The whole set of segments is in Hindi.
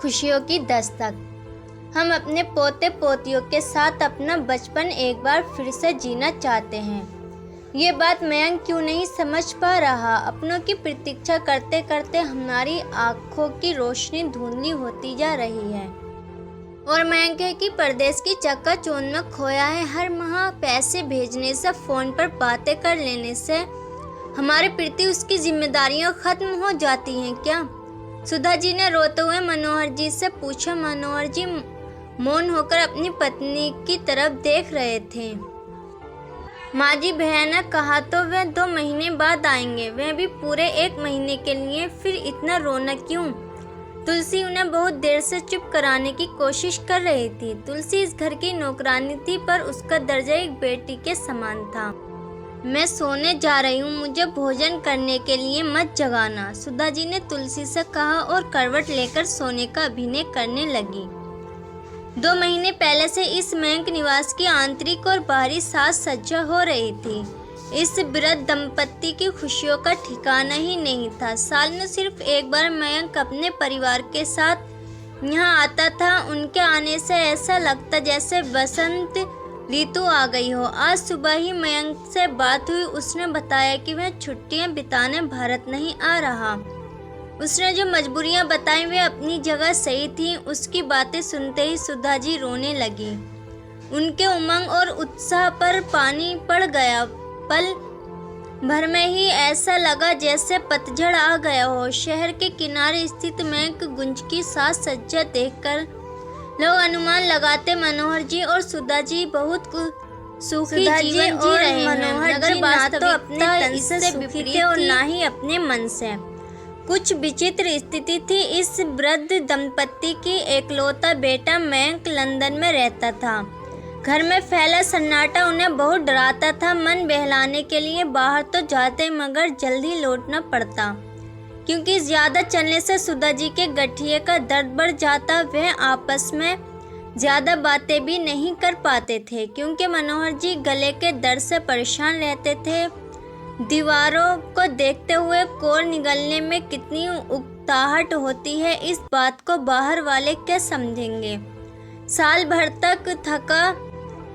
खुशियों की दस्तक। हम अपने पोते पोतियों के साथ अपना बचपन एक बार फिर से जीना चाहते हैं। ये बात मयंक क्यों नहीं समझ पा रहा। अपनों की प्रतीक्षा करते करते हमारी आंखों की रोशनी धुंधली होती जा रही है और मयंक है कि परदेश की चक्काचौंध में खोया है। हर माह पैसे भेजने से, फोन पर बातें कर लेने से हमारे प्रति उसकी जिम्मेदारियां खत्म हो जाती हैं क्या? सुधा जी ने रोते हुए मनोहर जी से पूछा। मनोहर जी मौन होकर अपनी पत्नी की तरफ देख रहे थे। माँ जी, भैया ने कहा तो वे 2 महीने बाद आएंगे, वह भी पूरे 1 महीने के लिए। फिर इतना रोना क्यों? तुलसी उन्हें बहुत देर से चुप कराने की कोशिश कर रही थी। तुलसी इस घर की नौकरानी थी, पर उसका दर्जा एक बेटी के समान था। मैं सोने जा रही हूँ, मुझे भोजन करने के लिए मत जगाना, सुधा जी ने तुलसी से कहा और करवट लेकर सोने का अभिनय करने लगी। 2 महीने पहले से इस मयंक निवास की आंतरिक और बाहरी साज सज्जा हो रही थी। इस वृद्ध दंपत्ति की खुशियों का ठिकाना ही नहीं था। साल में सिर्फ एक बार मयंक अपने परिवार के साथ यहाँ आता था। उनके आने से ऐसा लगता जैसे बसंत ऋतु आ गई हो। आज सुबह ही मयंक से बात हुई। उसने बताया कि वह छुट्टियां बिताने भारत नहीं आ रहा। उसने जो मजबूरियां बताई वे अपनी जगह सही थी। उसकी बातें सुनते ही सुधा जी रोने लगी। उनके उमंग और उत्साह पर पानी पड़ गया। पल भर में ही ऐसा लगा जैसे पतझड़ आ गया हो। शहर के किनारे स्थित मयंक गुंज की साज सज्जा देखकर लोग अनुमान लगाते मनोहर जी और सुधा जी बहुत सुखी जीवन जी रहे हैं। मनोहर जी ना तो अपने तन से सुखी थे और ना ही अपने मन से। कुछ विचित्र स्थिति थी। इस वृद्ध दंपत्ति की एकलौता बेटा मयंक लंदन में रहता था। घर में फैला सन्नाटा उन्हें बहुत डराता था। मन बहलाने के लिए बाहर तो जाते, मगर जल्दी लौटना पड़ता, क्योंकि ज़्यादा चलने से सुधा जी के गठिए का दर्द बढ़ जाता। वह आपस में ज़्यादा बातें भी नहीं कर पाते थे, क्योंकि मनोहर जी गले के दर्द से परेशान रहते थे। दीवारों को देखते हुए कोर निगलने में कितनी उकताहट होती है, इस बात को बाहर वाले क्या समझेंगे। साल भर तक थका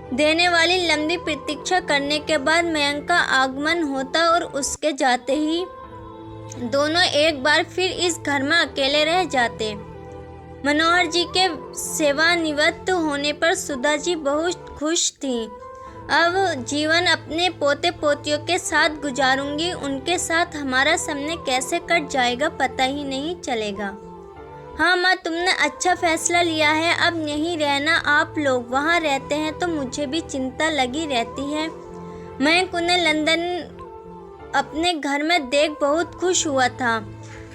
देने वाली लंबी प्रतीक्षा करने के बाद मयंक का आगमन होता और उसके जाते ही दोनों एक बार फिर इस घर में अकेले रह जाते। मनोहर जी के सेवानिवृत्त होने पर सुधा जी बहुत खुश थी। अब जीवन अपने पोते पोतियों के साथ गुजारूंगी। उनके साथ हमारा समय कैसे कट जाएगा पता ही नहीं चलेगा। हाँ माँ, तुमने अच्छा फैसला लिया है। अब यहीं रहना। आप लोग वहाँ रहते हैं तो मुझे भी चिंता लगी रहती है। मैं उन्हें लंदन अपने घर में देख बहुत खुश हुआ था।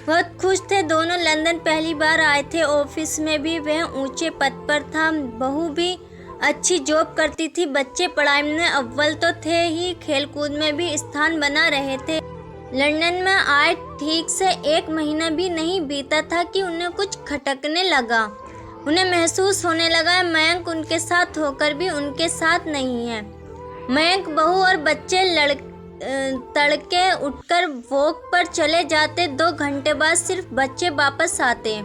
बहुत खुश थे दोनों। लंदन पहली बार आए थे। ऑफिस में भी वह ऊंचे पद पर था। बहू भी अच्छी जॉब करती थी। बच्चे पढ़ाई में अव्वल तो थे ही, खेलकूद में भी स्थान बना रहे थे। लंदन में आए ठीक से 1 महीना भी नहीं बीता था कि उन्हें कुछ खटकने लगा। उन्हें महसूस होने लगा मयंक उनके साथ होकर भी उनके साथ नहीं है। मयंक, बहू और बच्चे तड़के उठकर वॉक पर चले जाते। 2 घंटे बाद सिर्फ बच्चे वापस आते,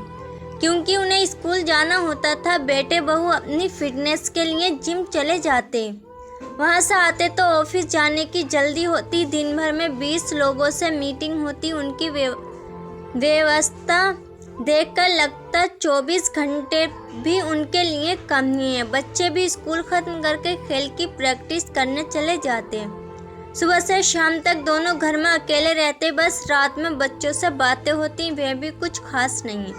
क्योंकि उन्हें स्कूल जाना होता था। बेटे बहू अपनी फिटनेस के लिए जिम चले जाते। वहाँ से आते तो ऑफिस जाने की जल्दी होती। दिन भर में 20 लोगों से मीटिंग होती। उनकी व्यवस्था देखकर लगता 24 घंटे भी उनके लिए कम ही है। बच्चे भी स्कूल खत्म करके खेल की प्रैक्टिस करने चले जाते। सुबह से शाम तक दोनों घर में अकेले रहते। बस रात में बच्चों से बातें होती, वह भी कुछ खास नहीं।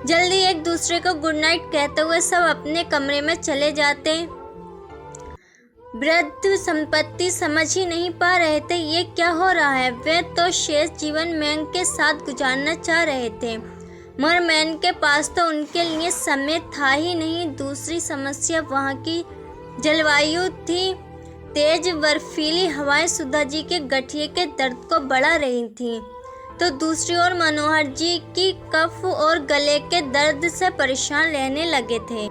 जल्दी एक दूसरे को गुड नाइट कहते हुए सब अपने कमरे में चले जाते। वृद्ध संपत्ति समझ ही नहीं पा रहे थे ये क्या हो रहा है। वे तो शेष जीवन मयंक के साथ गुजारना चाह रहे थे, मगर मयंक के पास तो उनके लिए समय था ही नहीं। दूसरी समस्या वहाँ की जलवायु थी। तेज बर्फीली हवाएं सुधा जी के गठिए के दर्द को बढ़ा रही थीं, तो दूसरी ओर मनोहर जी की कफ और गले के दर्द से परेशान रहने लगे थे।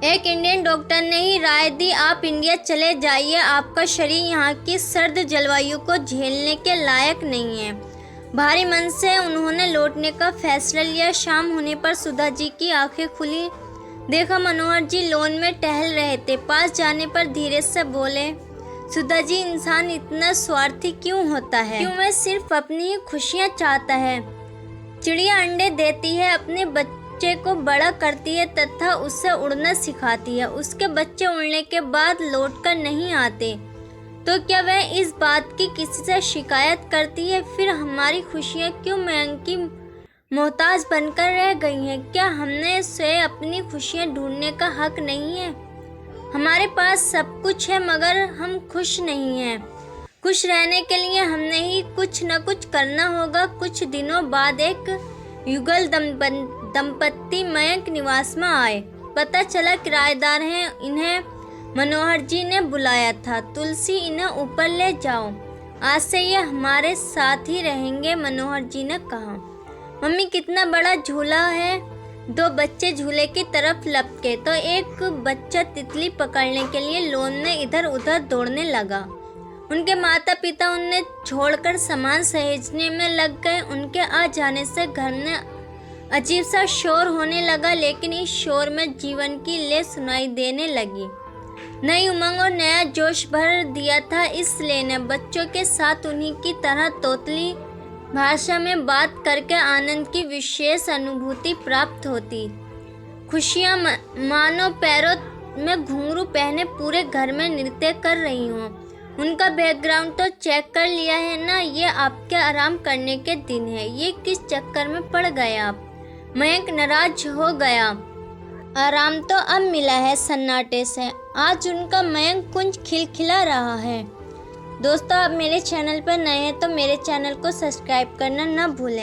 एक इंडियन डॉक्टर ने ही राय दी, आप इंडिया चले जाइए, आपका शरीर यहाँ की सर्द जलवायु को झेलने के लायक नहीं है। भारी मन से उन्होंने लौटने का फैसला लिया। शाम होने पर सुधा जी की आंखें खुली। देखा मनोहर जी लॉन में टहल रहे थे। पास जाने पर धीरे से बोले, सुधा जी, इंसान इतना स्वार्थी क्यों होता है? क्यों वह सिर्फ अपनी ही खुशियाँ चाहता है? चिड़िया अंडे देती है, अपने बच्चे को बड़ा करती है तथा उसे उड़ना सिखाती है। उसके बच्चे उड़ने के बाद लौटकर नहीं आते, तो क्या वह इस बात की किसी से शिकायत करती है? फिर हमारी खुशियाँ क्यों मयंक की मोहताज बनकर रह गई हैं? क्या हमने से अपनी खुशियाँ ढूंढने का हक नहीं है? हमारे पास सब कुछ है मगर हम खुश नहीं हैं। खुश रहने के लिए हमने ही कुछ न कुछ करना होगा। कुछ दिनों बाद एक युगल दंपत्ति मयंक निवास में आए। पता चला किराएदार हैं। इन्हें मनोहर जी ने बुलाया था। तुलसी, इन्हें ऊपर ले जाओ, आज से ये हमारे साथ ही रहेंगे, मनोहर जी ने कहा। मम्मी, कितना बड़ा झूला है। दो बच्चे झूले की तरफ लपके तो एक बच्चा तितली पकड़ने के लिए लॉन में इधर उधर दौड़ने लगा। उनके माता पिता उन्हें छोड़कर सामान सहेजने में लग गए। उनके आ जाने से घर में अजीब सा शोर होने लगा, लेकिन इस शोर में जीवन की ले सुनाई देने लगी। नई उमंग और नया जोश भर दिया था इस ले ने। बच्चों के साथ उन्हीं की तरह तोतली भाषा में बात करके आनंद की विशेष अनुभूति प्राप्त होती। खुशियाँ मानो पैरों में घुंघरू पहने पूरे घर में नृत्य कर रही हों। उनका बैकग्राउंड तो चेक कर लिया है ना? ये आपके आराम करने के दिन है। ये किस चक्कर में पड़ गए आप? मयंक नाराज हो गया। आराम तो अब मिला है सन्नाटे से। आज उनका मयंक कुंज खिलखिला रहा है। दोस्तों, आप मेरे चैनल पर नए हैं तो मेरे चैनल को सब्सक्राइब करना ना भूलें।